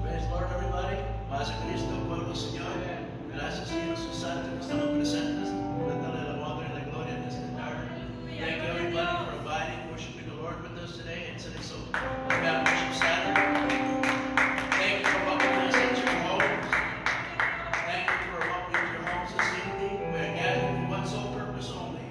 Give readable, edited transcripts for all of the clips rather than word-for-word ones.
Praise the Lord, everybody. Paz a Cristo, pueblo Señor. Gracias, Señor Jesús Santo, que estamos presentes. Dándole la honra y la gloria en esta tarde. Thank you, everybody, for abiding, worshiping the Lord with us today. It's so about worship Saturday. Thank you for welcoming us into your homes. Thank you for welcoming into your homes this evening. We are gathered for one sole purpose only.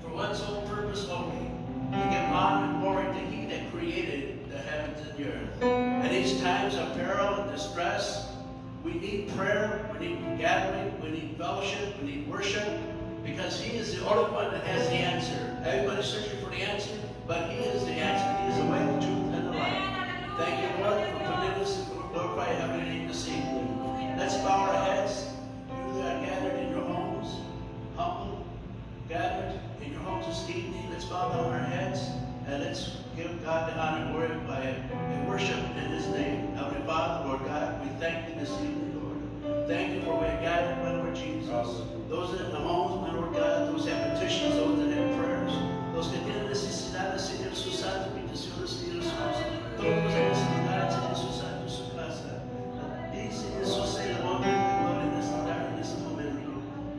For one sole purpose only. To give honor and glory to He that created the heavens and the earth. In these times of peril and distress, we need prayer, we need gathering, we need fellowship, we need worship, because He is the only one that has the answer. Everybody's searching for the answer, but He is the answer. He is the way, the truth, and the life. Thank you, Lord, for permitting us to glorify Heavenly name this evening. Let's bow our heads. You that are gathered in your homes, humble, gathered in your homes this evening. Let's bow down our heads and let's give God the honor and glory by worship in His name. Heavenly Father, Lord God, we thank You this evening, Lord. Thank You for we are gathered, my Lord Jesus. Those that in the homes, my Lord God, those that have petitions, those that have prayers, those que tienen necesidades, Señor Jesús Santo, peticiones, Señor Jesús, todos los necesidades, Señor Jesús Santo, en su casa. Y Señor Jesús, sea el honor y la gloria en esta tarde, en este momento.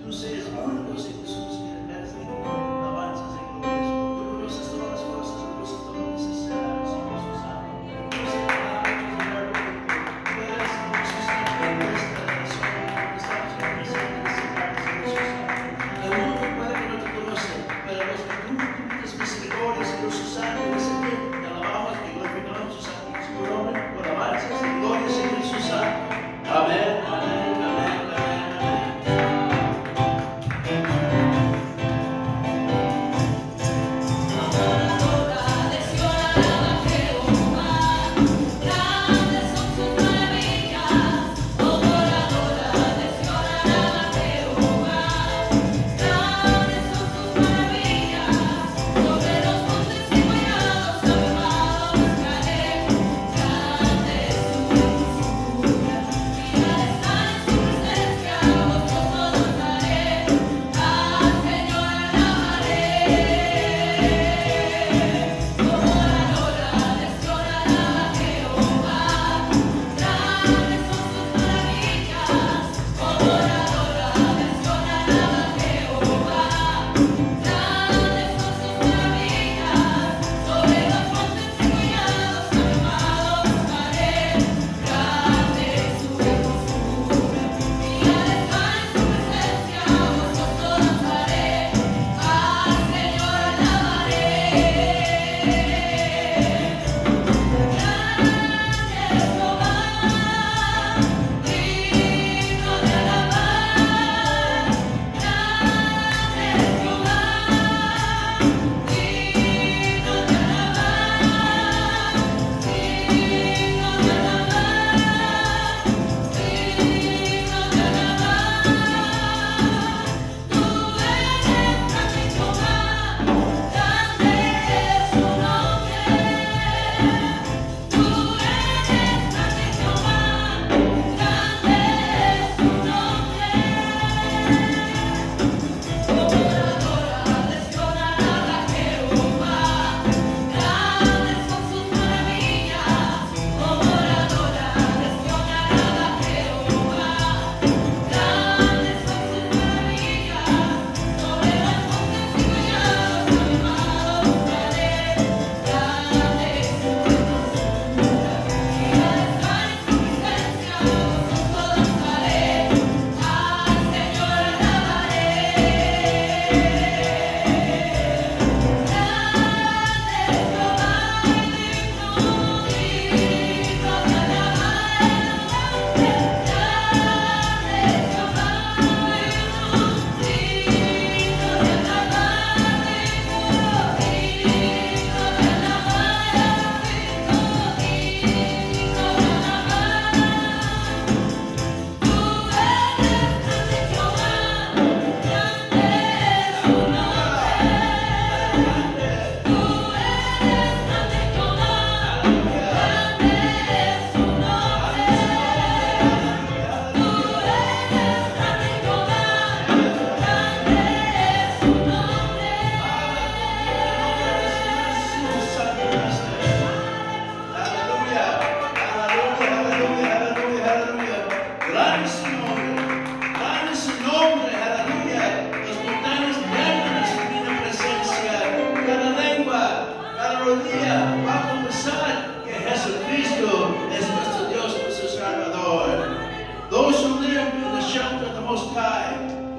Tú seas único, Señor Jesús, que eres digno, alabanzas y glorias. Tú conoces todas las cosas, tú conoces todas las necesidades, Señor Jesús Santo. Tú seas alabado, Señor, tú eres, Señor Jesús Santo, nuestra razón, estamos en presencia de esta tarde, Señor Jesús Santo. El mundo puede que no te conoce, pero los que tú tienes misericordia, Señor Jesús Santo, en ese día te alabamos y glorificamos tu santísimo nombre, por alabanzas y gloria, Señor Jesús Santo. Amén, amén, amén, amén, amén.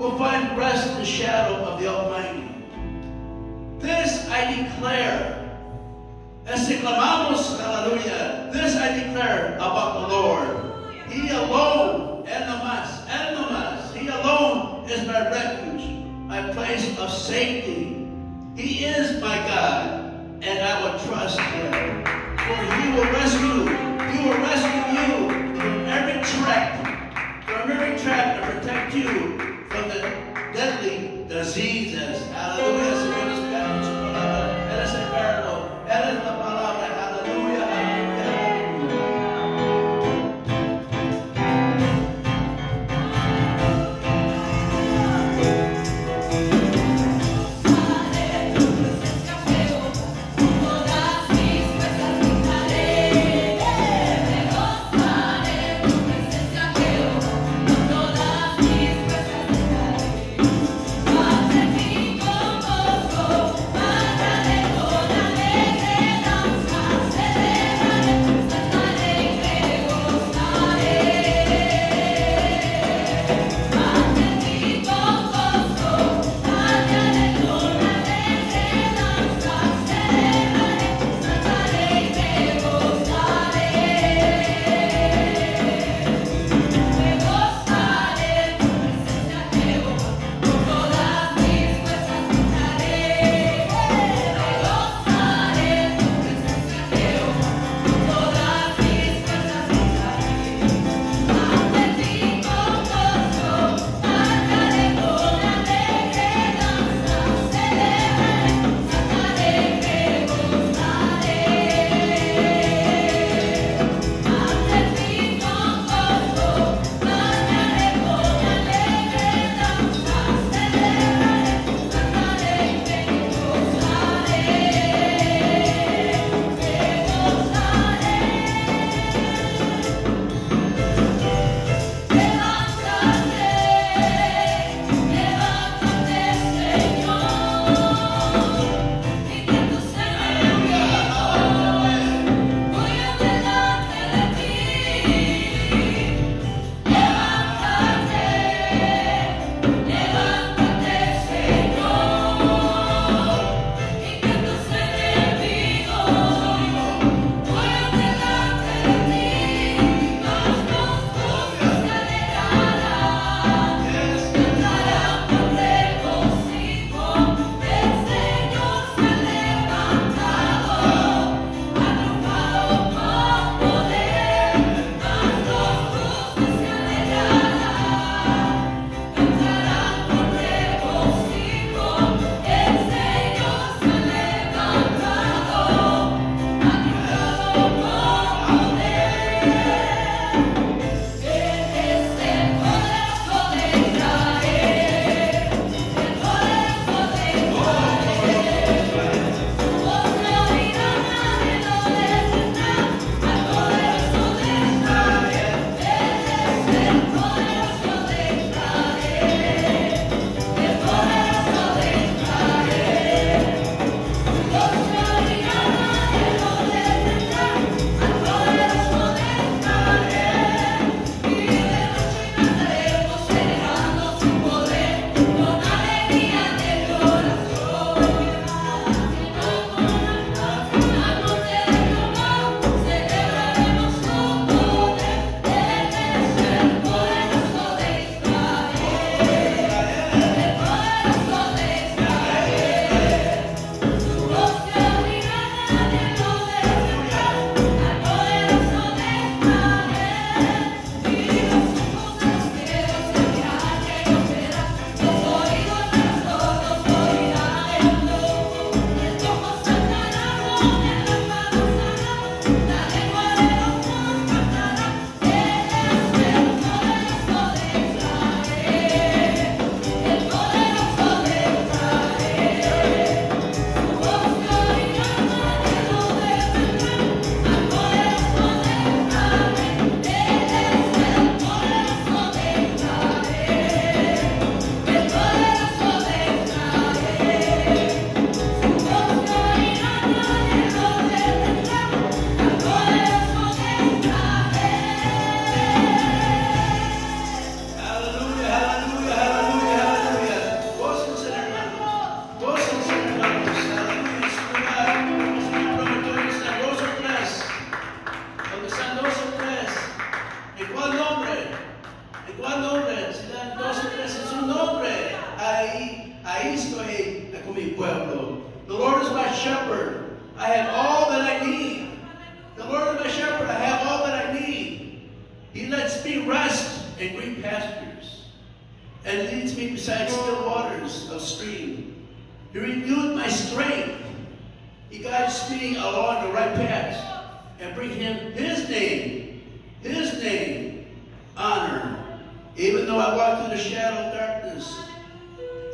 will find rest in the shadow of the Almighty. This I declare. Hallelujah. This I declare about the Lord. He alone, He alone is my refuge, my place of safety. He is my God, and I will trust Him. For He will rescue you from every trap, and protect you from the deadly diseases. Hallelujah. Señor, esperamos su palabra. Eres el verbo. Eres la palabra. Hallelujah. Con ahí estoy con mi pueblo. The Lord is my shepherd. I have all that I need. The Lord is my shepherd. I have all that I need. He lets me rest in green pastures and leads me beside still waters of stream. He renewed my strength. He guides me along the right path and bring him his name, honor. Even though I walk through the shadow of darkness,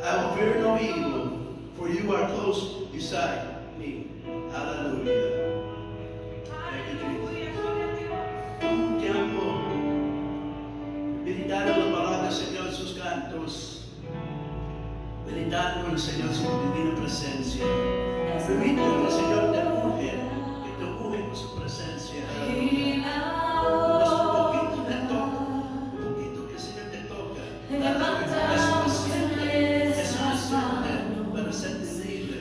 I will fear no evil, for you are close beside me. Hallelujah. Thank you, Jesus. Un tiempo, meditando la palabra del Señor en sus cantos, meditando en el Señor en su divina presencia. Permite que el Señor te unge, que te unge con su presencia. Pues un poquito te toca, un poquito que el Señor te toca. Es suficiente para serte libre.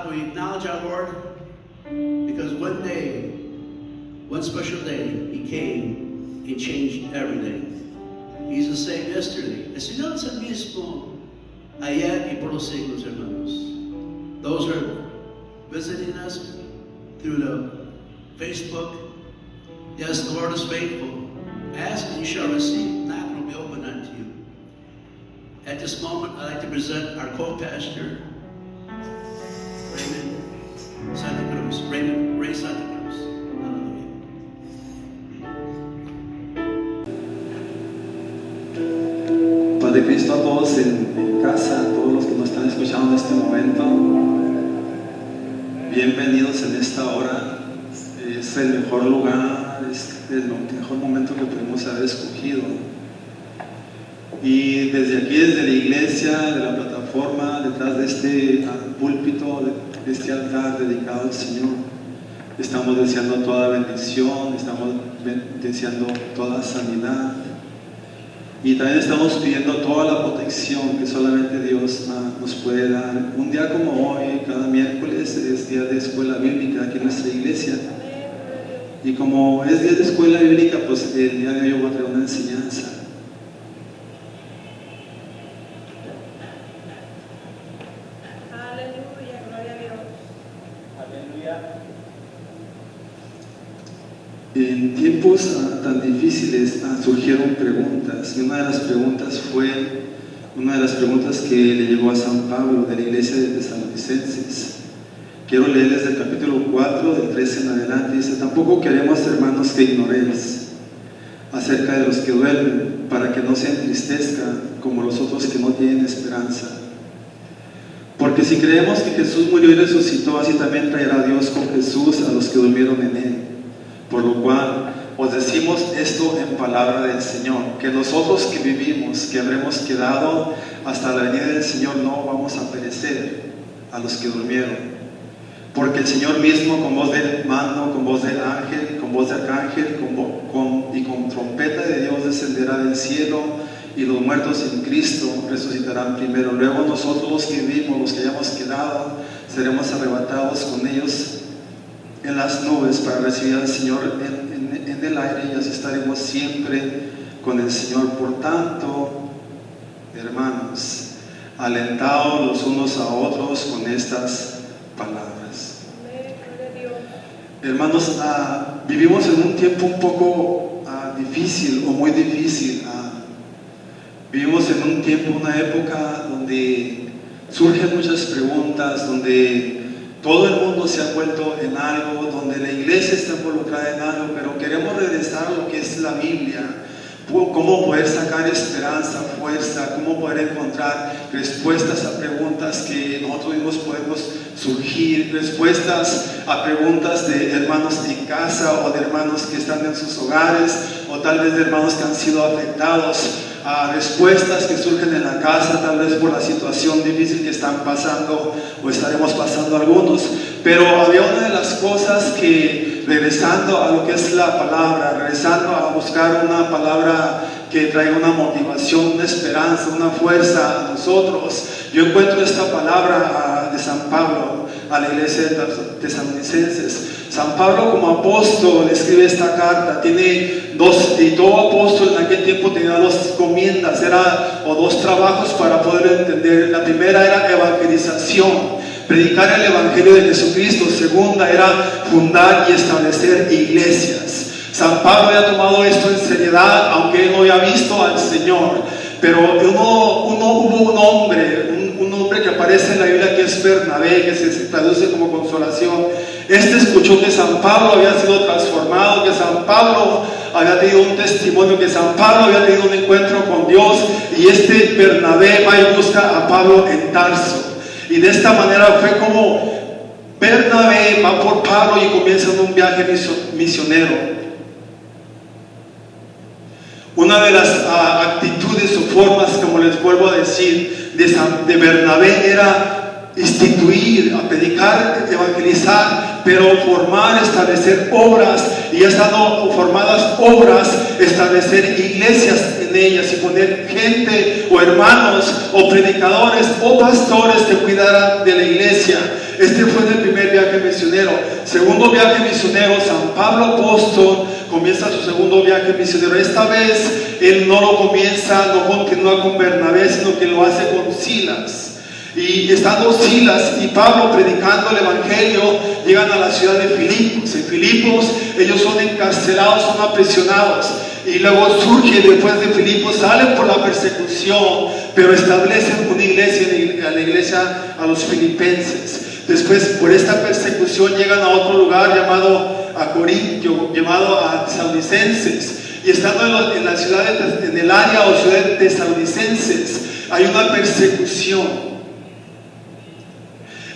We acknowledge our Lord Because one day, one special day, He came, He changed everything. He's the same yesterday. El Señor es el mismo ayer y por los siglos, hermanos. Those are visiting us through the Facebook. Yes, the Lord is faithful. Ask and you shall receive. Knock and it will be open unto you. At this moment, I'd like to present our co-pastor, Raymond Santa Cruz. Raymond Ray Santa Cruz. Hallelujah. Padre Cristo, a todos en casa, a todos los que nos están escuchando en este momento, bienvenidos en esta hora. Es el mejor lugar, es el mejor momento que podemos haber escogido. Y desde aquí, desde la iglesia, de la plataforma, detrás de este púlpito, de este altar dedicado al Señor, estamos deseando toda bendición, estamos deseando toda sanidad. Y también estamos pidiendo toda la protección que solamente Dios nos puede dar. Un día como hoy, cada miércoles, es día de escuela bíblica aquí en nuestra iglesia. Y como es día de escuela bíblica, pues el día de hoy yo voy a traer una enseñanza. Aleluya, gloria a Dios. Aleluya. En tiempos tan difíciles surgieron preguntas, y una de las preguntas fue una de las preguntas que le llegó a San Pablo de la iglesia de Tesalonicenses. Quiero leerles del capítulo 4, del 13 en adelante. Dice: tampoco queremos, hermanos, que ignoréis acerca de los que duermen, para que no se entristezcan como los otros que no tienen esperanza. Porque si creemos que Jesús murió y resucitó, así también traerá Dios con Jesús a los que durmieron en Él. Por lo cual os decimos esto en palabra del Señor, que nosotros que vivimos, que habremos quedado hasta la venida del Señor, no vamos a perecer a los que durmieron. Porque el Señor mismo, con voz del mando, con voz del ángel, con voz de arcángel, y con trompeta de Dios descenderá del cielo, y los muertos en Cristo resucitarán primero. Luego nosotros los que vivimos, los que hayamos quedado, seremos arrebatados con ellos en las nubes para recibir al Señor en el aire, y así estaremos siempre con el Señor. Por tanto, hermanos, alentados los unos a otros con estas palabras. Hermanos, vivimos en un tiempo un poco difícil o muy difícil. Vivimos en un tiempo, una época donde surgen muchas preguntas, donde todo el mundo se ha vuelto en algo, donde la iglesia está involucrada en algo, pero queremos regresar a lo que es la Biblia. Cómo poder sacar esperanza, fuerza, cómo poder encontrar respuestas a preguntas que nosotros mismos podemos surgir, respuestas a preguntas de hermanos en casa o de hermanos que están en sus hogares, o tal vez de hermanos que han sido afectados, a respuestas que surgen en la casa, tal vez por la situación difícil que están pasando o estaremos pasando algunos. Pero había una de las cosas que, regresando a lo que es la palabra, regresando a buscar una palabra que traiga una motivación, una esperanza, una fuerza a nosotros, yo encuentro esta palabra de San Pablo a la iglesia de Tesalonicenses. San Pablo, como apóstol, escribe esta carta. Tiene dos, y todo apóstol en aquel tiempo tenía dos encomiendas, o dos trabajos para poder entender. La primera era evangelización, predicar el evangelio de Jesucristo. Segunda era fundar y establecer iglesias. San Pablo había tomado esto en seriedad, aunque él no había visto al Señor. Pero hubo un hombre que aparece en la Biblia, que es Bernabé, que se traduce como consolación. Este escuchó que San Pablo había sido transformado, que San Pablo había tenido un testimonio, que San Pablo había tenido un encuentro con Dios, y este Bernabé va y busca a Pablo en Tarso. Y de esta manera fue como Bernabé va por Pablo y comienzan un viaje misionero. Una de las actitudes o formas, como les vuelvo a decir, de Bernabé era instituir, a predicar, evangelizar, pero formar, establecer obras, y ya estando formadas obras, establecer iglesias en ellas y poner gente o hermanos o predicadores o pastores que cuidaran de la iglesia. Este fue el primer viaje misionero. Segundo viaje misionero, San Pablo apóstol comienza su segundo viaje misionero. Esta vez él no lo comienza, no continúa con Bernabé, sino que lo hace con Silas. Y estando Silas y Pablo predicando el evangelio, llegan a la ciudad de Filipos. En Filipos ellos son encarcelados, son aprisionados. Y luego surge, después de Filipos, salen por la persecución, pero establecen una iglesia, la iglesia a los filipenses. Después, por esta persecución, llegan a otro lugar llamado a Corintio, llamado a Tesalonicenses. Y estando en la ciudad, en el área o ciudad de Tesalonicenses, hay una persecución.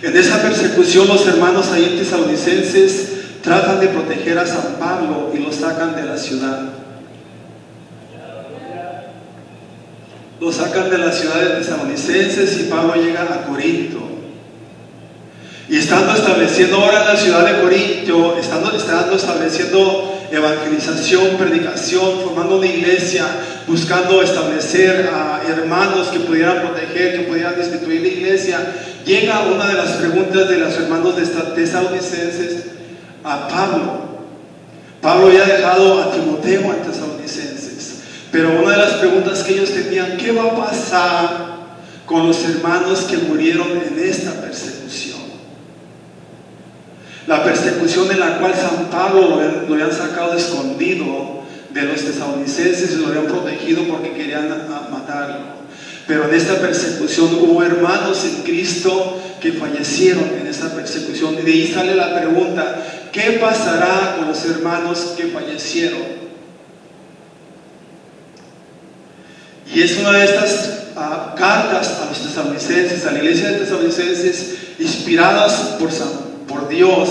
En esa persecución, los hermanos ahí tesalonicenses tratan de proteger a San Pablo y lo sacan de la ciudad. Lo sacan de la ciudad de Tesalonicenses y Pablo llega a Corinto. Y estando estableciendo ahora en la ciudad de Corinto, estando estableciendo evangelización, predicación, formando una iglesia, buscando establecer a hermanos que pudieran proteger, que pudieran instituir la iglesia, llega una de las preguntas de los hermanos de tesalonicenses a Pablo. Pablo había dejado a Timoteo en Tesalonicenses, pero una de las preguntas que ellos tenían, ¿qué va a pasar con los hermanos que murieron en esta persecución? La persecución en la cual San Pablo lo habían sacado escondido de los tesalonicenses y lo habían protegido porque querían matarlo. Pero en esta persecución hubo hermanos en Cristo que fallecieron en esta persecución. Y de ahí sale la pregunta, ¿qué pasará con los hermanos que fallecieron? Y es una de estas cartas a los tesalonicenses, a la iglesia de tesalonicenses, inspiradas por Dios,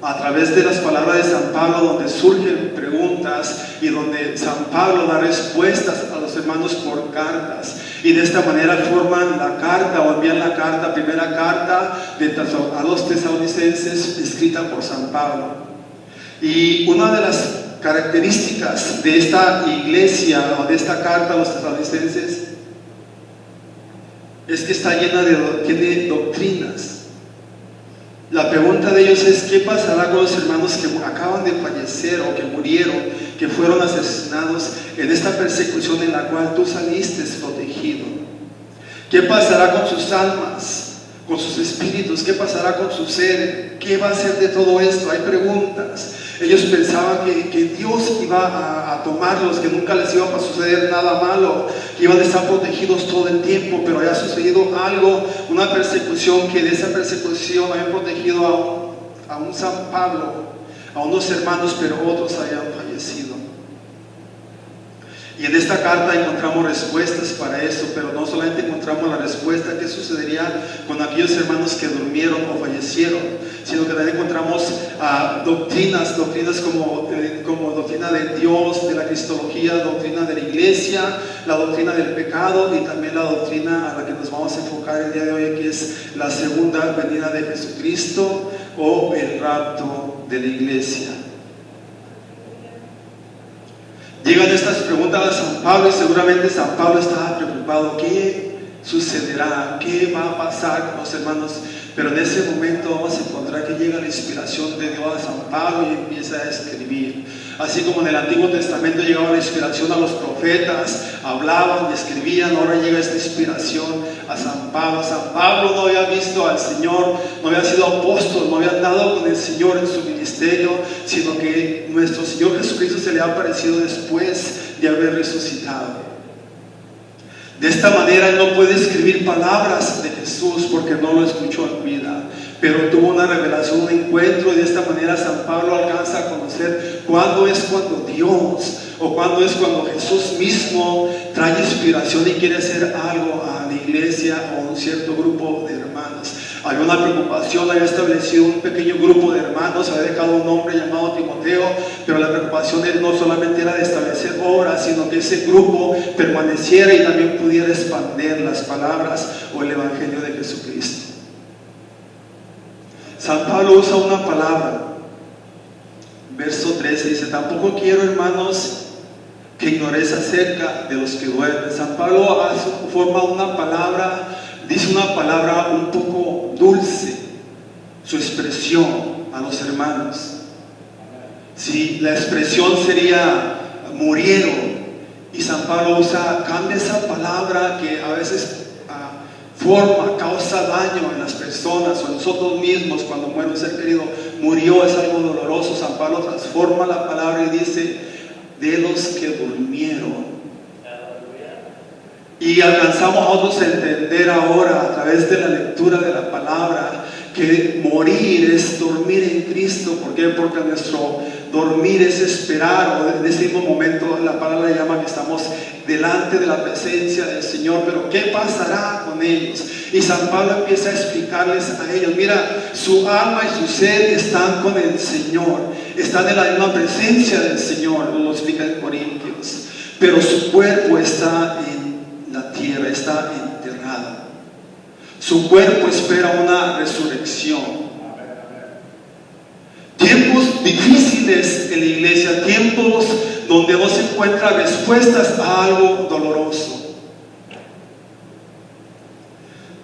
a través de las palabras de San Pablo, donde surgen preguntas y donde San Pablo da respuestas a los hermanos por cartas. Y de esta manera forman la carta o envían la carta, primera carta a los tesalonicenses, escrita por San Pablo. Y una de las características de esta iglesia o de esta carta a los tesalonicenses es que está tiene doctrinas. La pregunta de ellos es, ¿qué pasará con los hermanos que acaban de fallecer o que murieron, que fueron asesinados en esta persecución en la cual tú saliste protegido? ¿Qué pasará con sus almas, con sus espíritus? ¿Qué pasará con su ser? ¿Qué va a hacer de todo esto? Hay preguntas. Ellos pensaban que Dios iba a tomarlos, que nunca les iba a suceder nada malo, que iban a estar protegidos todo el tiempo, pero había sucedido algo, una persecución, que de esa persecución habían protegido a un San Pablo, a unos hermanos, pero otros habían fallecido. Y en esta carta encontramos respuestas para eso, pero no solamente encontramos la respuesta, qué sucedería con aquellos hermanos que durmieron o fallecieron, sino que también encontramos doctrinas como doctrina de Dios, de la cristología, doctrina de la iglesia, la doctrina del pecado y también la doctrina a la que nos vamos a enfocar el día de hoy, que es la segunda venida de Jesucristo o el rapto de la iglesia. Llegan estas preguntas a San Pablo y seguramente San Pablo estaba preocupado. ¿Qué sucederá? ¿Qué va a pasar con los hermanos? Pero en ese momento vamos a encontrar que llega la inspiración de Dios a San Pablo y empieza a escribir. Así como en el Antiguo Testamento llegaba la inspiración a los profetas, hablaban y escribían, ahora llega esta inspiración a San Pablo. San Pablo no había visto al Señor, no había sido apóstol, no había andado con el Señor en su ministerio, sino que nuestro Señor Jesucristo se le ha aparecido después de haber resucitado. De esta manera él no puede escribir palabras de Jesús porque no lo escuchó en vida, pero tuvo una revelación, un encuentro, y de esta manera San Pablo alcanza a conocer cuándo es cuando Dios o cuándo es cuando Jesús mismo trae inspiración y quiere hacer algo a la iglesia o a un cierto grupo de hermanos. Había una preocupación, había establecido un pequeño grupo de hermanos, había dejado un hombre llamado Timoteo, pero la preocupación no solamente era de establecer obras, sino que ese grupo permaneciera y también pudiera expandir las palabras o el evangelio de Jesucristo. San Pablo usa una palabra, verso 13, dice: tampoco quiero, hermanos, que ignoréis acerca de los que duermen. San Pablo forma una palabra, dice una palabra un poco dulce, su expresión a los hermanos. Si la expresión sería murieron, y San Pablo cambia esa palabra que a veces causa daño en las personas o en nosotros mismos cuando muere un ser querido. Murió, es algo doloroso. San Pablo transforma la palabra y dice de los que durmieron. Y alcanzamos nosotros a entender ahora a través de la lectura de la palabra que morir es dormir en Cristo. ¿Por qué? Porque nuestro dormir es esperar, o en ese mismo momento la palabra llama que estamos delante de la presencia del Señor. Pero ¿qué pasará con ellos? Y San Pablo empieza a explicarles a ellos, mira, su alma y su ser están con el Señor, están en la misma presencia del Señor, lo explica en Corintios, pero su cuerpo está en la tierra, está enterrado. Su cuerpo espera una resurrección. Tiempos difíciles en la iglesia, tiempos donde no se encuentran respuestas a algo doloroso.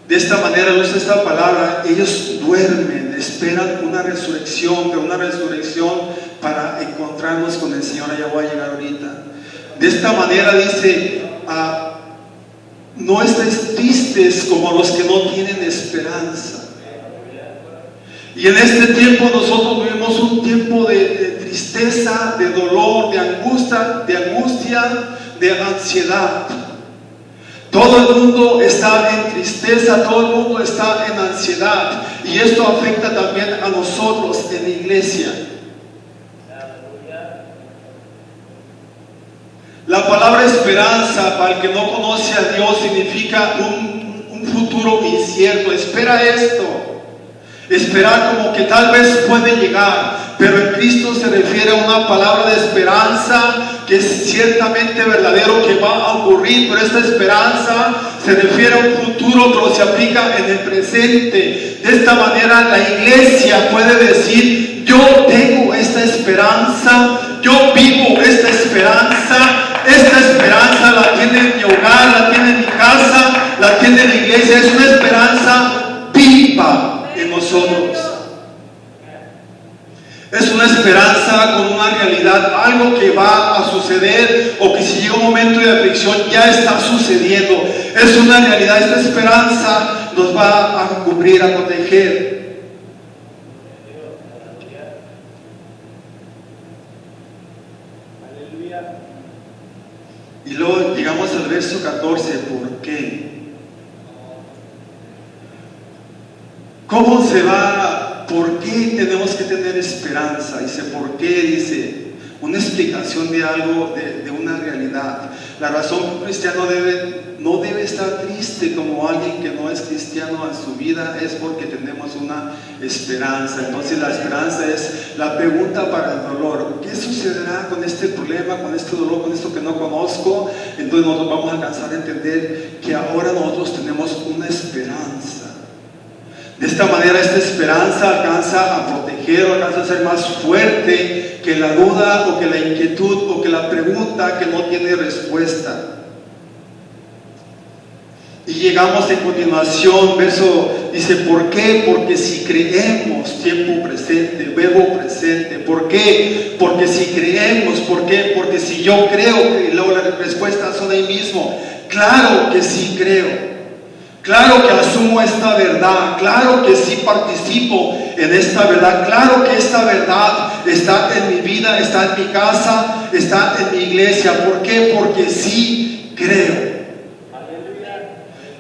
De esta manera, usa esta palabra, ellos duermen, esperan una resurrección, pero una resurrección para encontrarnos con el Señor. Allá voy a llegar ahorita. De esta manera dice, no estéis tristes como los que no tienen esperanza. Y en este tiempo nosotros vivimos un tiempo de tristeza, de dolor, de angustia, de ansiedad. Todo el mundo está en tristeza, todo el mundo está en ansiedad. Y esto afecta también a nosotros en la iglesia. La palabra esperanza, para el que no conoce a Dios, significa un futuro incierto. Espera esto. Esperar como que tal vez puede llegar, pero en Cristo se refiere a una palabra de esperanza que es ciertamente verdadero, que va a ocurrir, pero esta esperanza se refiere a un futuro, pero se aplica en el presente. De esta manera la iglesia puede decir, yo tengo esta esperanza, yo vivo esta esperanza la tiene en mi hogar, la tiene en mi casa, la tiene en la iglesia. Es una esperanza viva en nosotros. Es una esperanza con una realidad, algo que va a suceder, o que si llega un momento de aflicción ya está sucediendo. Es una realidad. Esta esperanza nos va a cubrir, a proteger. Y luego llegamos al verso 14. ¿Por qué? ¿Cómo se va? ¿Por qué tenemos que tener esperanza? Dice, ¿por qué? Dice, una explicación de algo, de una realidad. La razón que un cristiano no debe estar triste como alguien que no es cristiano en su vida es porque tenemos una esperanza. Entonces la esperanza es la pregunta para el dolor. ¿Qué sucederá con este problema, con este dolor, con esto que no conozco? Entonces nosotros vamos a alcanzar a entender que ahora nosotros tenemos una esperanza. De esta manera esta esperanza alcanza a proteger, alcanza a ser más fuerte que la duda o que la inquietud o que la pregunta que no tiene respuesta. Y llegamos en continuación, verso dice, ¿por qué? Porque si creemos, tiempo presente, verbo presente. ¿Por qué? Porque si creemos. ¿Por qué? Porque si yo creo, y luego las respuestas son ahí mismo. Claro que sí creo. Claro que asumo esta verdad, claro que sí participo en esta verdad, claro que esta verdad está en mi vida, está en mi casa, está en mi iglesia. ¿Por qué? Porque sí creo.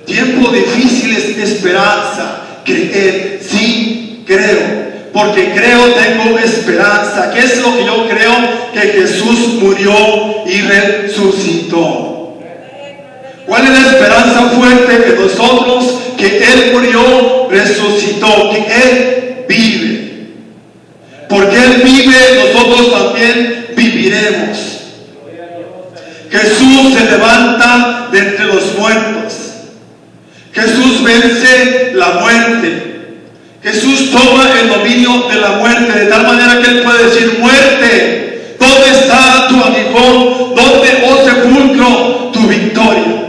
Tiempo difícil es esperanza, creer, sí creo. Porque creo, tengo esperanza. ¿Qué es lo que yo creo? Que Jesús murió y resucitó. ¿Cuál es la esperanza fuerte de nosotros? Que Él murió, resucitó, que Él vive. Porque Él vive, nosotros también viviremos. Jesús se levanta de entre los muertos. Jesús vence la muerte. Jesús toma el dominio de la muerte, de tal manera que Él puede decir, muerte, ¿dónde está tu aguijón? ¿Dónde, oh sepulcro, tu victoria?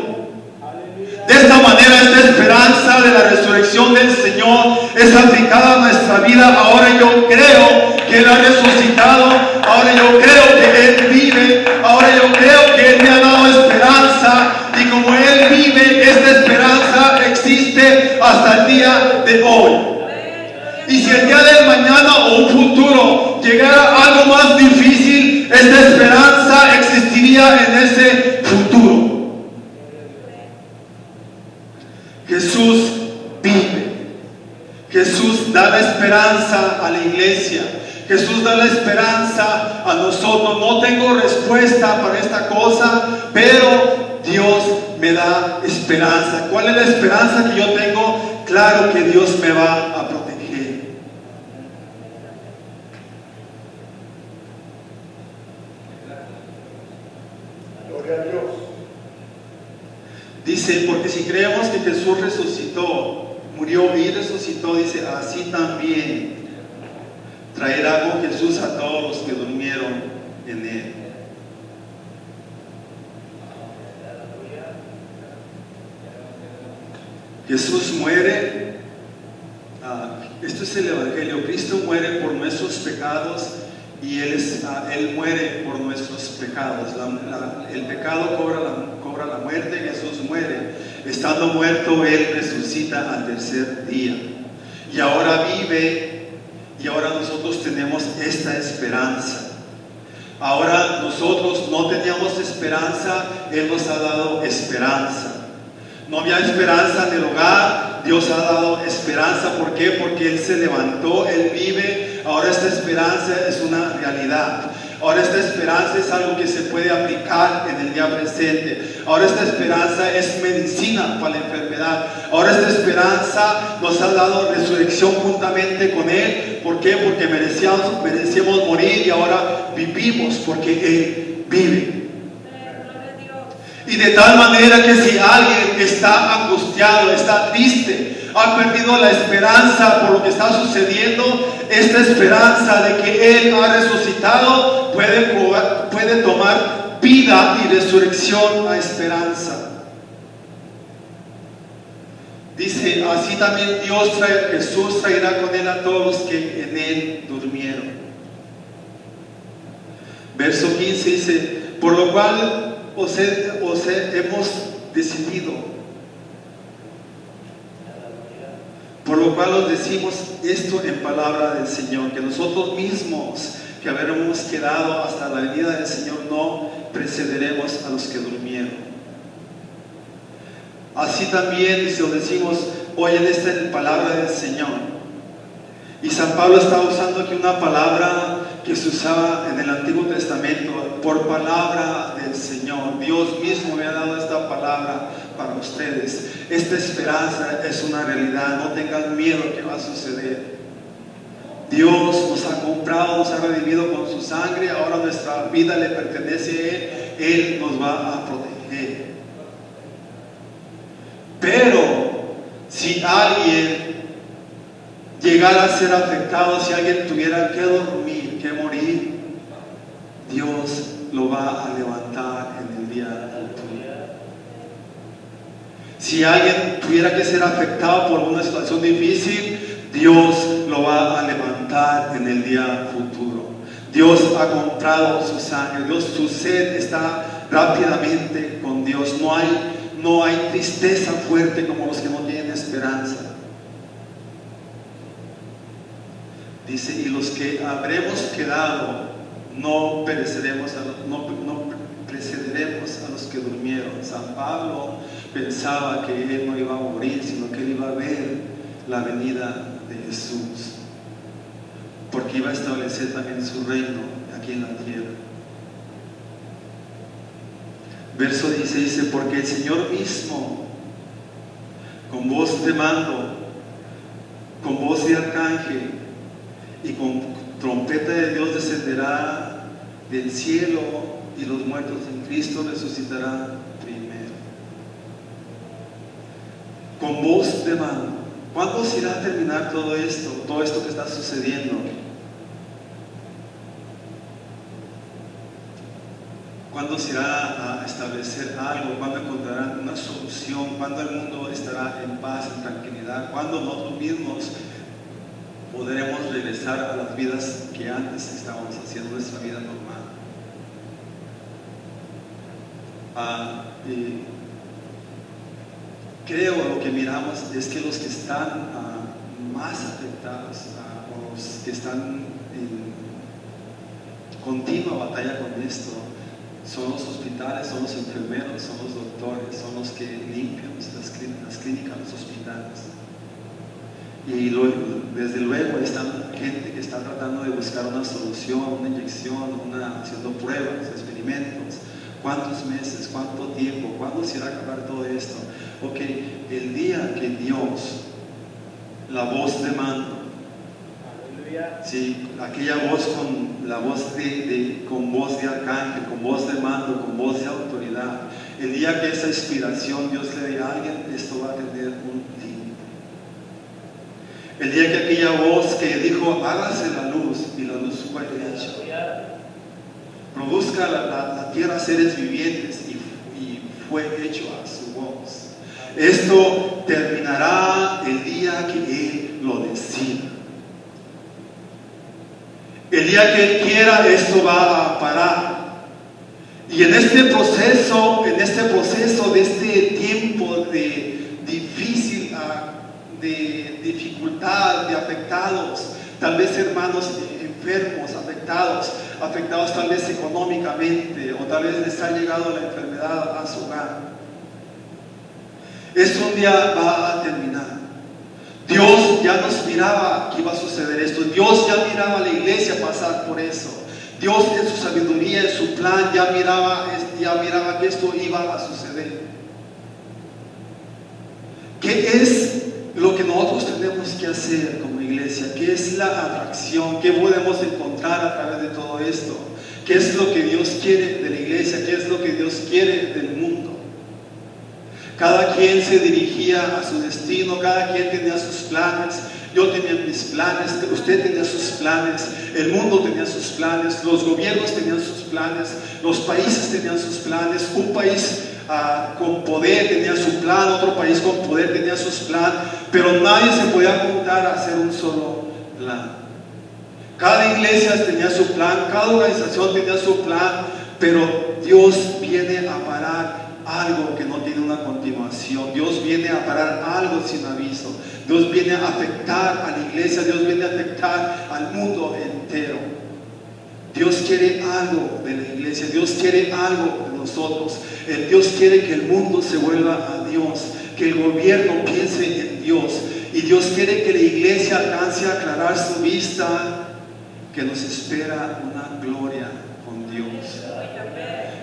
De esta manera, esta esperanza de la resurrección del Señor es aplicada a nuestra vida. que Él ha resucitado, ahora yo creo que Él vive, ahora yo creo que Él me ha dado esperanza, y como Él vive, esta esperanza existe hasta el día de hoy. Y si el día del mañana o un futuro llegara algo más difícil, esta esperanza existiría en ese futuro. Jesús vive. Jesús da la esperanza a la iglesia. Jesús da la esperanza a nosotros. No tengo respuesta para esta cosa, pero Dios me da esperanza. ¿Cuál es la esperanza que yo tengo? Claro que Dios me va a proteger. Gloria a Dios. Dice, porque si creemos que Jesús resucitó, murió y resucitó, dice, así también traerá con Jesús a todos los que durmieron en Él. Jesús muere, esto es el Evangelio, Cristo muere por nuestros pecados y Él muere por nuestros pecados. El pecado cobra la muerte, Jesús muere. Estando muerto, Él resucita al tercer día. Y ahora vive, y ahora nosotros tenemos esta esperanza. Ahora nosotros no teníamos esperanza, Él nos ha dado esperanza. No había esperanza en el hogar, Dios ha dado esperanza. ¿Por qué? Porque Él se levantó, Él vive. Ahora esta esperanza es una realidad. Ahora esta esperanza es algo que se puede aplicar en el día presente. Ahora esta esperanza es medicina para la enfermedad. Ahora esta esperanza nos ha dado resurrección juntamente con Él. ¿Por qué? Porque merecíamos morir y ahora vivimos porque Él vive. Y de tal manera que si alguien está angustiado, está triste, ha perdido la esperanza por lo que está sucediendo, esta esperanza de que Él ha resucitado puede tomar vida y resurrección a esperanza. Dice, así también Jesús traerá con Él a todos los que en Él durmieron. Verso 15 dice, por lo cual hemos decidido, por lo cual os decimos esto en palabra del Señor, que nosotros mismos que haberemos quedado hasta la venida del Señor no precederemos a los que durmieron. Así también, dice, os decimos hoy en esta palabra del Señor. Y San Pablo está usando aquí una palabra que se usaba en el Antiguo Testamento, por palabra del Señor. Dios mismo me ha dado esta palabra para ustedes. Esta esperanza es una realidad. No tengan miedo que va a suceder. Dios nos ha comprado, nos ha redimido con su sangre. Ahora nuestra vida le pertenece a Él. Él nos va a proteger. Pero si alguien llegara a ser afectado, si alguien tuviera que dormir, que morir, Dios lo va a levantar en el día futuro. Si alguien tuviera que ser afectado por una situación difícil, Dios lo va a levantar en el día futuro. Dios ha comprado su sangre, su sed está rápidamente con Dios. No hay tristeza fuerte como los que no tienen esperanza. Dice, y los que habremos quedado no precederemos a los que durmieron. San Pablo pensaba que él no iba a morir, sino que él iba a ver la venida de Jesús, porque iba a establecer también su reino aquí en la tierra. Verso 16 dice, porque el Señor mismo, con voz de mando, con voz de arcángel y con trompeta de Dios descenderá del cielo, y los muertos en Cristo resucitarán primero. Con voz de mando. ¿Cuándo se irá a terminar todo esto que está sucediendo? ¿Cuándo se irá a establecer algo? ¿Cuándo encontrarán una solución? ¿Cuándo el mundo estará en paz, en tranquilidad? ¿Cuándo nosotros mismos podremos regresar a las vidas que antes estábamos haciendo, nuestra vida normal. Y creo lo que miramos es que los que están más afectados, o los que están en continua batalla con esto, son los hospitales, son los enfermeros, son los doctores, son los que limpian las clínicas, los hospitales. Y luego, desde luego está gente que está tratando de buscar una solución, una inyección, haciendo pruebas, experimentos. ¿Cuántos meses? ¿Cuánto tiempo? ¿Cuándo se irá a acabar todo esto? Ok, el día que Dios, la voz de mando, sí, aquella voz con la voz con voz de arcángel, con voz de mando, con voz de autoridad, el día que esa inspiración Dios le dé a alguien, esto va a tener un límite. El día que aquella voz que dijo, hágase la luz, y la luz fue hecha. Produzca la tierra seres vivientes, y fue hecho a su voz. Esto terminará el día que Él lo decida. El día que Él quiera, esto va a parar. Y en este proceso de este tiempo de difícil, de dificultad, de afectados, tal vez hermanos enfermos, afectados tal vez económicamente, o tal vez les ha llegado la enfermedad a su hogar. Esto un día va a terminar. Dios ya nos miraba que iba a suceder esto. Dios ya miraba a la iglesia pasar por eso. Dios en su sabiduría, en su plan, ya miraba que esto iba a suceder. ¿Qué es lo que nosotros tenemos que hacer como iglesia? ¿Qué es la atracción? ¿Qué podemos encontrar a través de todo esto? ¿Qué es lo que Dios quiere de la iglesia? ¿Qué es lo que Dios quiere del mundo? Cada quien se dirigía a su destino, cada quien tenía sus planes. Yo tenía mis planes, usted tenía sus planes, el mundo tenía sus planes, los gobiernos tenían sus planes, los países tenían sus planes. Un país con poder tenía su plan, otro país con poder tenía sus planes, pero nadie se podía juntar a hacer un solo plan. Cada iglesia tenía su plan, cada organización tenía su plan, pero Dios viene a parar algo que no tiene una continuación. Dios viene a parar algo sin aviso. Dios viene a afectar a la iglesia, Dios viene a afectar al mundo entero. Dios quiere algo de la iglesia, Dios quiere algo de nosotros. Dios quiere que el mundo se vuelva a Dios, que el gobierno piense en Dios, y Dios quiere que la iglesia alcance a aclarar su vista, que nos espera una gloria con Dios,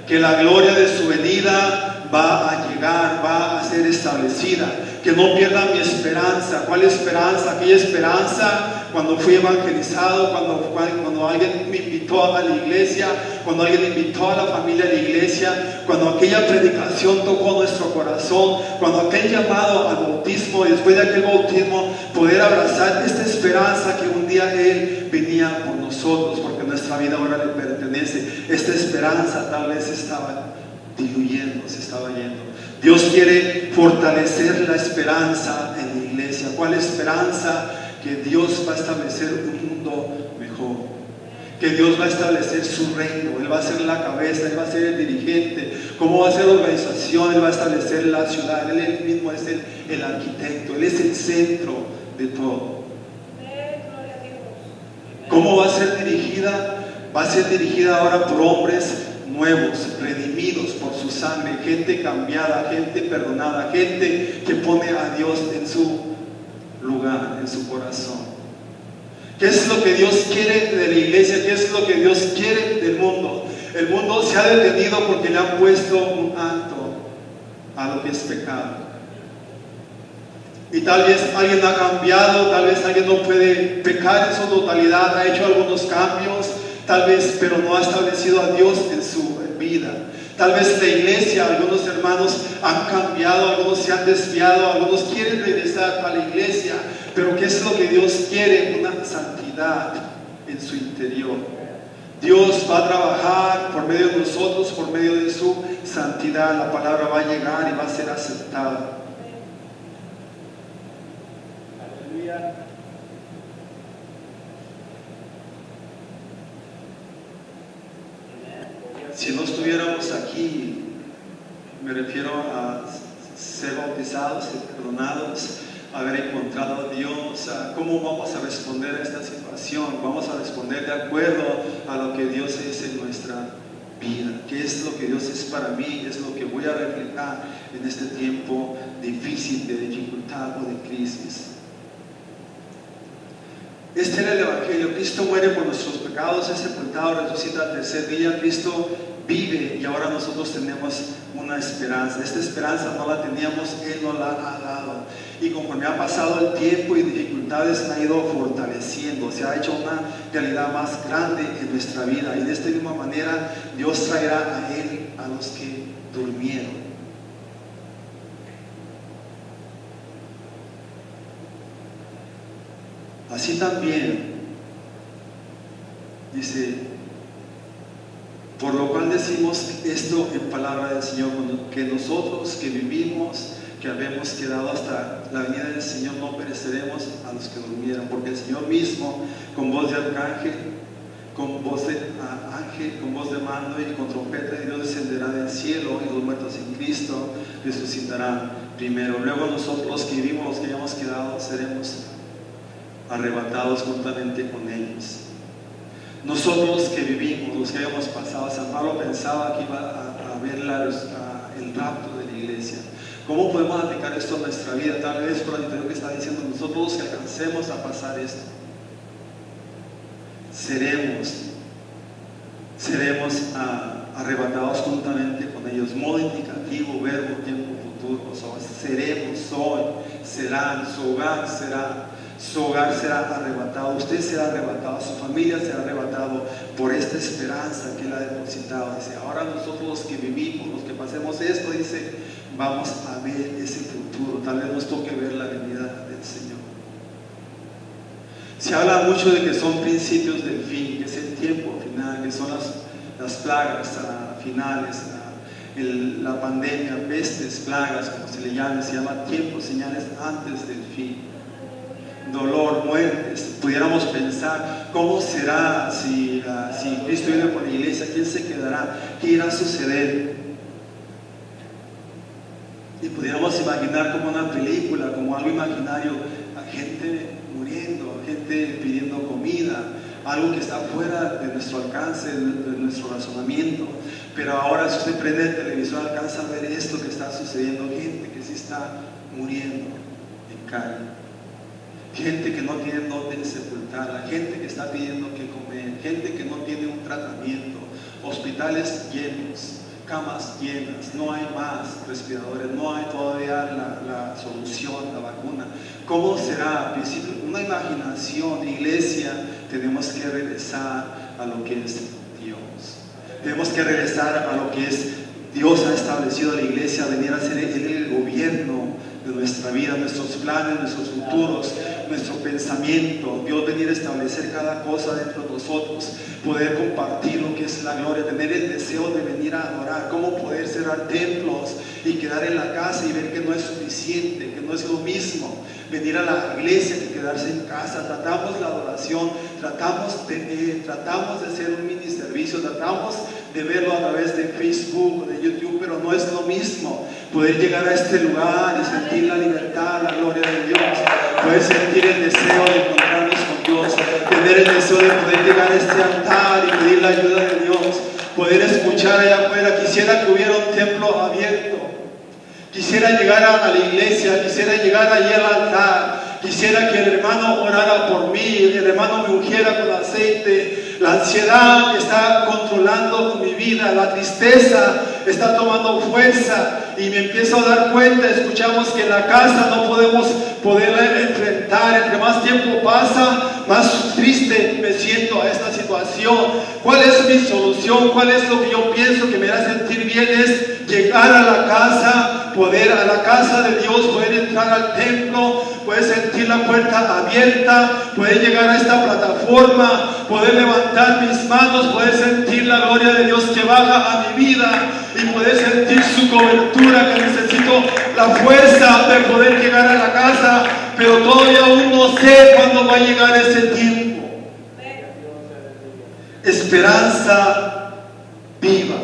que la gloria de su venida va a llegar, va a ser establecida. Que no pierda mi esperanza. ¿Cuál esperanza? Aquella esperanza cuando fui evangelizado, cuando alguien me invitó a la iglesia, cuando alguien invitó a la familia a la iglesia, cuando aquella predicación tocó nuestro corazón, cuando aquel llamado al bautismo, y después de aquel bautismo poder abrazar esta esperanza que un día Él venía por nosotros, porque nuestra vida ahora le pertenece. Esta esperanza tal vez estaba diluyendo, se estaba yendo. Dios quiere fortalecer la esperanza en la iglesia. ¿Cuál esperanza? Que Dios va a establecer un mundo mejor, que Dios va a establecer su reino. Él va a ser la cabeza, Él va a ser el dirigente. ¿Cómo va a ser la organización? Él va a establecer la ciudad. Él mismo es el arquitecto, Él es el centro de todo. ¿Cómo va a ser dirigida? Va a ser dirigida ahora por hombres nuevos, redimidos por su sangre, gente cambiada, gente perdonada, gente que pone a Dios en su lugar, en su corazón. ¿Qué es lo que Dios quiere de la iglesia? ¿Qué es lo que Dios quiere del mundo? El mundo se ha detenido porque le han puesto un alto a lo que es pecado. Y tal vez alguien ha cambiado, tal vez alguien no puede pecar en su totalidad, ha hecho algunos cambios, tal vez, pero no ha establecido a Dios en su vida. Tal vez la iglesia, algunos hermanos han cambiado, algunos se han desviado, algunos quieren regresar a la iglesia, pero ¿qué es lo que Dios quiere? Una santidad en su interior. Dios va a trabajar por medio de nosotros, por medio de su santidad. La palabra va a llegar y va a ser aceptada. si no estuviéramos aquí, me refiero a ser bautizados, ser perdonados, haber encontrado a Dios, ¿cómo vamos a responder a esta situación? Vamos a responder de acuerdo a lo que Dios es en nuestra vida. ¿Qué es lo que Dios es para mí? Es lo que voy a reflejar en este tiempo difícil, de dificultad o de crisis. Este era el Evangelio. Cristo muere por nuestros pecados, es sepultado, resucita al tercer día. Cristo vive y ahora nosotros tenemos una esperanza. Esta esperanza no la teníamos, Él nos la ha dado. Y conforme ha pasado el tiempo y dificultades, se ha ido fortaleciendo, se ha hecho una realidad más grande en nuestra vida. Y de esta misma manera Dios traerá a Él a los que durmieron. Así también dice, por lo cual decimos esto en palabra del Señor, que nosotros que vivimos, que habemos quedado hasta la venida del Señor, no pereceremos a los que durmieron, porque el Señor mismo, con voz de arcángel, con voz de ángel, con voz de mando y con trompeta de Dios descenderá del cielo, y los muertos en Cristo resucitarán primero. Luego nosotros que vivimos, los que hayamos quedado, seremos arrebatados juntamente con ellos. Nosotros que vivimos, los que hayamos pasado, San Pablo pensaba que iba a ver el rapto de la iglesia. ¿Cómo podemos aplicar esto en nuestra vida? Tal vez por lo que está diciendo, nosotros los que alcancemos a pasar esto, seremos arrebatados juntamente con ellos. Modo indicativo, verbo, tiempo futuro. O sea, seremos, soy, serán, su hogar será. Su hogar será arrebatado, usted será arrebatado, su familia será arrebatado por esta esperanza que Él ha depositado. Dice, ahora nosotros los que vivimos, los que pasemos esto, dice, vamos a ver ese futuro. Tal vez nos toque ver la venida del Señor. Se habla mucho de que son principios del fin, que es el tiempo final, que son las plagas finales, la pandemia, pestes, plagas, como se le llama tiempos, señales antes del fin. Dolor, muertes. Pudiéramos pensar cómo será si Cristo viene por la iglesia, quién se quedará, qué irá a suceder. Y pudiéramos imaginar como una película, como algo imaginario, a gente muriendo, gente pidiendo comida, algo que está fuera de nuestro alcance, de nuestro razonamiento. Pero ahora si usted prende el televisor, alcanza a ver esto que está sucediendo, gente que sí está muriendo en calle. Gente que no tiene dónde sepultar, gente que está pidiendo que comer, gente que no tiene un tratamiento, hospitales llenos, camas llenas, no hay más respiradores, no hay todavía la solución, la vacuna. ¿Cómo será? Una imaginación. Iglesia, tenemos que regresar a lo que es Dios. Tenemos que regresar a lo que es Dios ha establecido a la iglesia, venir a ser el gobierno de nuestra vida, nuestros planes, nuestros futuros, nuestro pensamiento. Dios venir a establecer cada cosa dentro de nosotros, poder compartir lo que es la gloria, tener el deseo de venir a adorar, cómo poder cerrar templos y quedar en la casa y ver que no es suficiente, que no es lo mismo venir a la iglesia que quedarse en casa. Tratamos la adoración, tratamos de hacer un mini servicio, tratamos de verlo a través de Facebook o de YouTube, pero no es lo mismo poder llegar a este lugar y sentir la libertad, la gloria de Dios, poder sentir el deseo de encontrarnos con Dios, tener el deseo de poder llegar a este altar y pedir la ayuda de Dios, poder escuchar allá afuera. Quisiera que hubiera un templo abierto, quisiera llegar a la iglesia, quisiera llegar allí al altar, quisiera que el hermano orara por mí, el hermano me ungiera con aceite. La ansiedad está controlando mi vida, la tristeza está tomando fuerza y me empiezo a dar cuenta. Escuchamos que en la casa no podemos poderla enfrentar. Entre más tiempo pasa, más triste me siento a esta situación. ¿Cuál es mi solución? ¿Cuál es lo que yo pienso que me hará sentir bien? Es llegar a la casa, poder a la casa de Dios, poder entrar al templo, poder sentir la puerta abierta, poder llegar a esta plataforma, poder levantar mis manos, poder sentir la gloria de Dios que baja a mi vida y poder sentir su cobertura, que necesito la fuerza de poder llegar a la casa, pero todavía aún no sé cuándo va a llegar ese tiempo. Esperanza viva.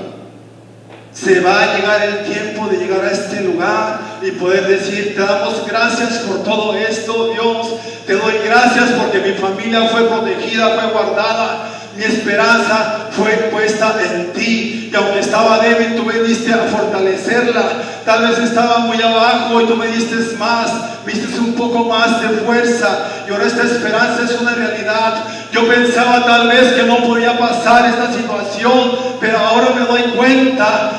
Se va a llegar el tiempo de llegar a este lugar y poder decir: te damos gracias por todo esto, Dios. Te doy gracias porque mi familia fue protegida, fue guardada. Mi esperanza fue puesta en ti. Y aunque estaba débil, tú me diste a fortalecerla. Tal vez estaba muy abajo y tú me diste más. Me diste un poco más de fuerza. Y ahora esta esperanza es una realidad. Yo pensaba tal vez que no podía pasar esta situación, pero ahora me doy cuenta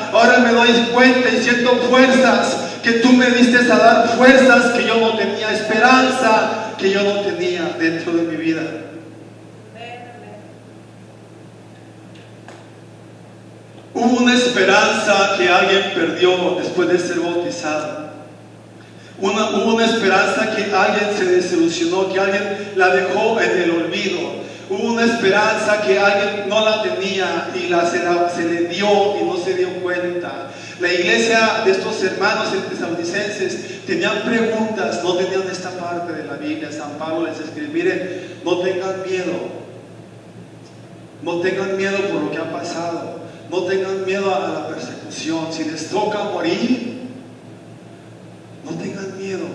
y siento fuerzas que tú me diste a dar, fuerzas que yo no tenía, esperanza que yo no tenía dentro de mi vida. Hubo una esperanza que alguien perdió después de ser bautizado. Hubo una esperanza que alguien se desilusionó, que alguien la dejó en el olvido. Hubo una esperanza que alguien no la tenía y se le dio y no se dio cuenta. La iglesia de estos hermanos tesalonicenses tenían preguntas, no tenían esta parte de la Biblia. San Pablo les escribe: miren, no tengan miedo por lo que ha pasado, no tengan miedo a la persecución. Si les toca morir, no tengan miedo.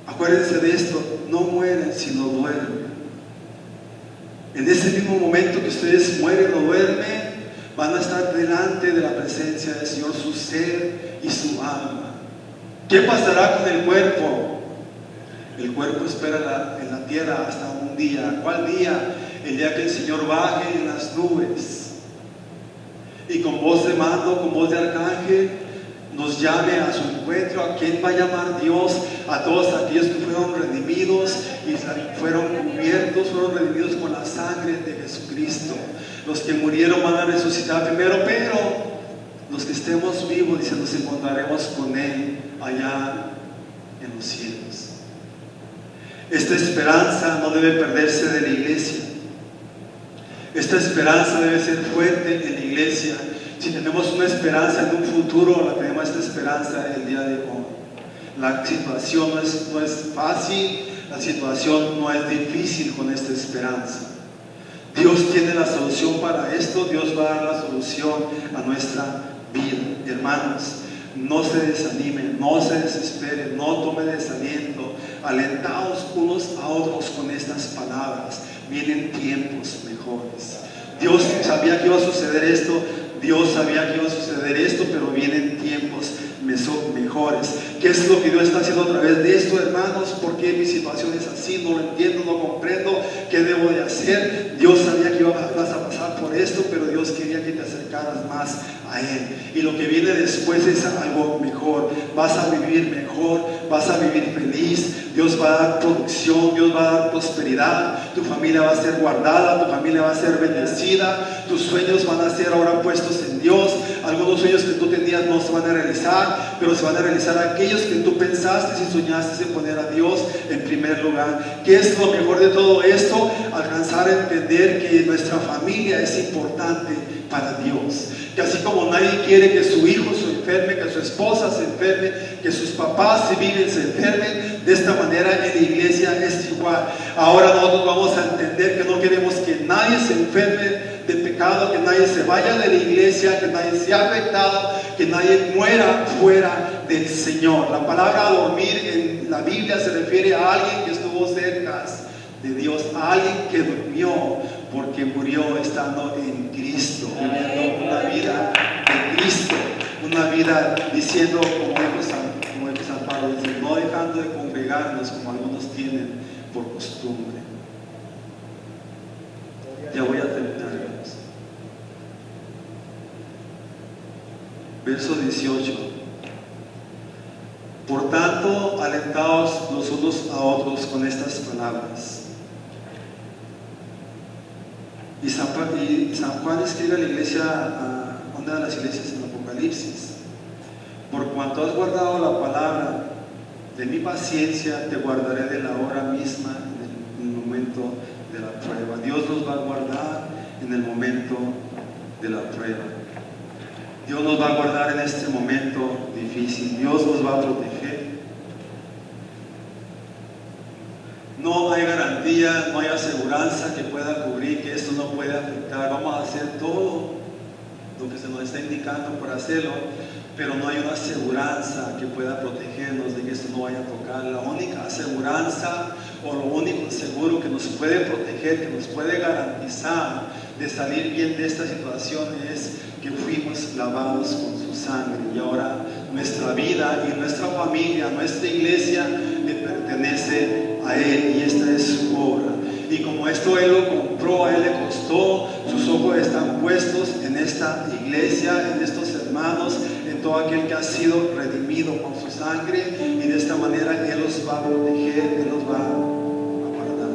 Acuérdense de esto: no mueren sino duermen. En ese mismo momento que ustedes mueren o duermen, van a estar delante de la presencia del Señor, su ser y su alma. ¿Qué pasará con el cuerpo? El cuerpo espera en la tierra hasta un día. ¿Cuál día? El día que el Señor baje en las nubes y con voz de mando, con voz de arcángel, nos llame a su encuentro. ¿A quién va a llamar Dios? A todos aquellos que fueron redimidos y fueron cubiertos, fueron redimidos con la sangre de Jesucristo. Los que murieron van a resucitar primero, pero los que estemos vivos, dice, nos encontraremos con Él allá en los cielos. Esta esperanza no debe perderse de la iglesia. Esta esperanza debe ser fuerte en la iglesia. Si tenemos una esperanza en un futuro, la tenemos esta esperanza el día de hoy. La situación no es fácil, la situación no es difícil con esta esperanza. Dios tiene la solución para esto. Dios va a dar la solución a nuestra vida. Hermanos, no se desanimen, no se desesperen, no tomen desaliento. Alentaos unos a otros con estas palabras. Vienen tiempos mejores. Dios sabía que iba a suceder esto. Dios sabía que iba a suceder esto, pero vienen tiempos mejores. ¿Qué es lo que Dios está haciendo a través de esto, hermanos? ¿Por qué mi situación es así? No lo entiendo, no comprendo. ¿Qué debo de hacer? Dios sabía que ibas a pasar por esto, pero Dios quería que te acercaras más a Él. Y lo que viene después es algo mejor. Vas a vivir mejor, vas a vivir feliz. Dios va a dar producción, Dios va a dar prosperidad. Tu familia va a ser guardada, tu familia va a ser bendecida. Tus sueños van a ser ahora puestos en Dios. Algunos sueños que tú tenías no se van a realizar, pero se van a realizar aquellos que tú pensaste y soñaste en poner a Dios en primer lugar. ¿Qué es lo mejor de todo esto? Alcanzar a entender que nuestra familia es importante para Dios. Que así como nadie quiere que su hijo se enferme, que su esposa se enferme, que sus papás se enfermen, de esta manera en la iglesia es igual. Ahora nosotros vamos a entender que no queremos que nadie se enferme de pecado, que nadie se vaya de la iglesia, que nadie sea afectado, que nadie muera fuera del Señor. La palabra dormir en la Biblia se refiere a alguien que estuvo cerca de Dios, a alguien que durmió porque murió estando en Cristo, viviendo una vida de Cristo, una vida diciendo, como dijo San Pablo, dice, no dejando de congregarnos como algunos tienen por costumbre. Ya voy a terminar, hermanos. Verso 18. Por tanto, alentaos los unos a otros con estas palabras. Y San Juan escribe a la iglesia, a una de las iglesias en Apocalipsis: por cuanto has guardado la palabra de mi paciencia, te guardaré de la hora misma, en el momento de la prueba. Dios nos va a guardar en el momento de la prueba. Dios nos va a guardar en este momento difícil. Dios nos va a proteger. No hay garantía, no hay aseguranza que pueda cubrir que esto no pueda afectar. Vamos a hacer todo lo que se nos está indicando por hacerlo, pero no hay una aseguranza que pueda protegernos de que esto no vaya a tocar. La única aseguranza o lo único seguro que nos puede proteger, que nos puede garantizar de salir bien de esta situación es que fuimos lavados con su sangre y ahora nuestra vida y nuestra familia, nuestra iglesia le pertenece a Él y esta es su obra. Y como esto Él lo compró, a Él le costó, sus ojos están puestos en esta iglesia, en estos hermanos, en todo aquel que ha sido redimido con su sangre, y de esta manera Él los va a proteger, Él los va a guardar.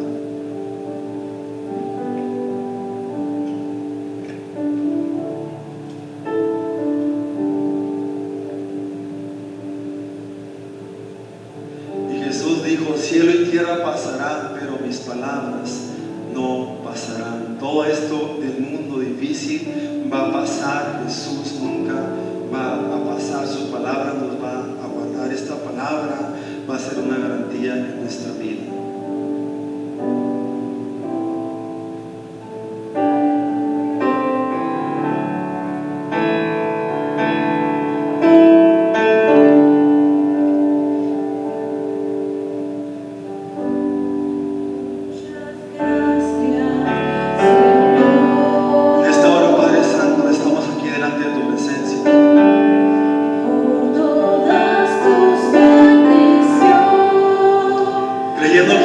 Y Jesús dijo: cielo y tierra pasarán, pero mis palabras no pasarán. Todo esto del mundo difícil va a pasar. Jesús nunca va a pasar. Su palabra nos va a guardar. Esta palabra va a ser una garantía en nuestra vida. Creyendo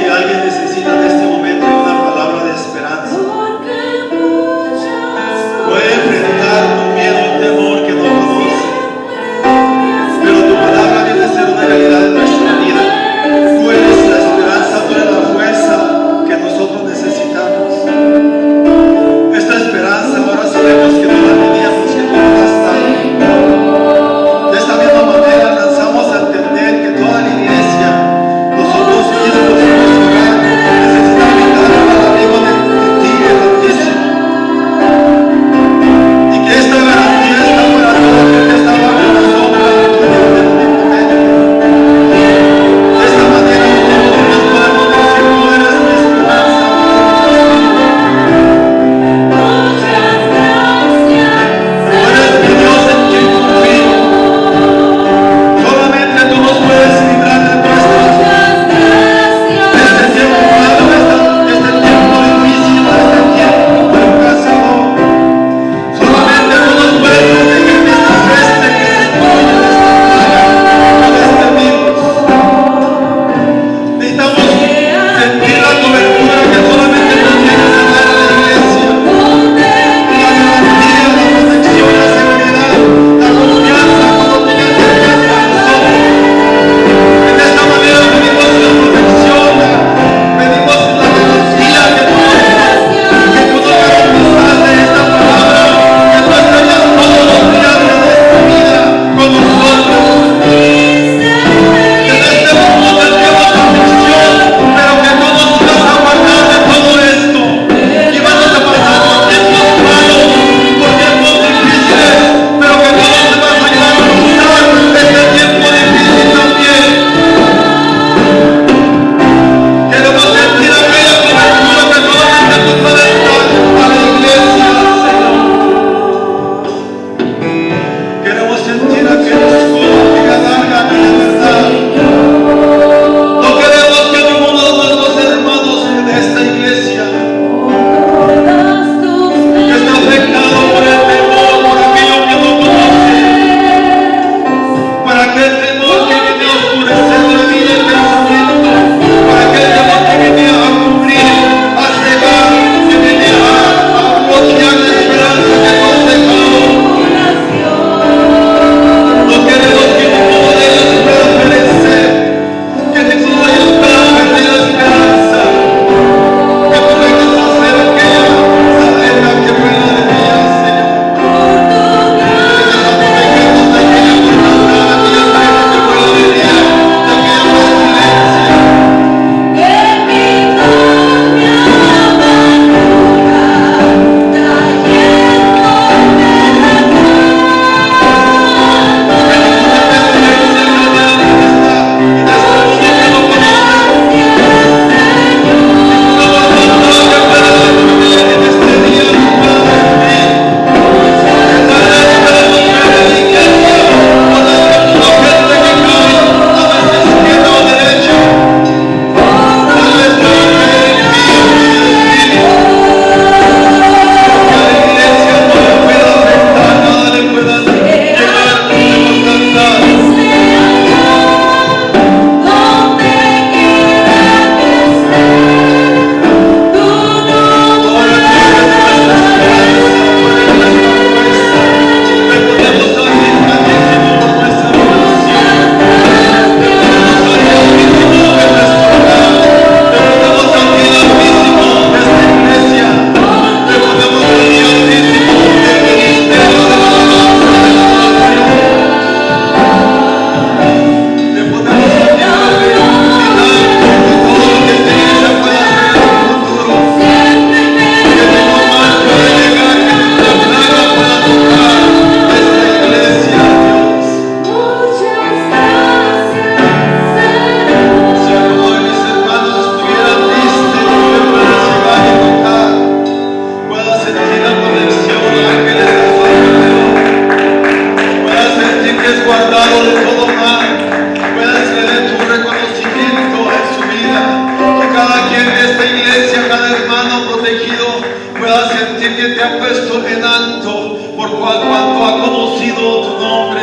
cuanto ha conocido tu nombre.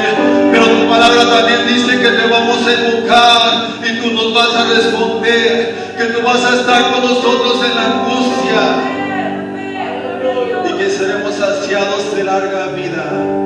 Pero tu palabra también dice que te vamos a invocar y tú nos vas a responder, que tú vas a estar con nosotros en la angustia y que seremos saciados de larga vida.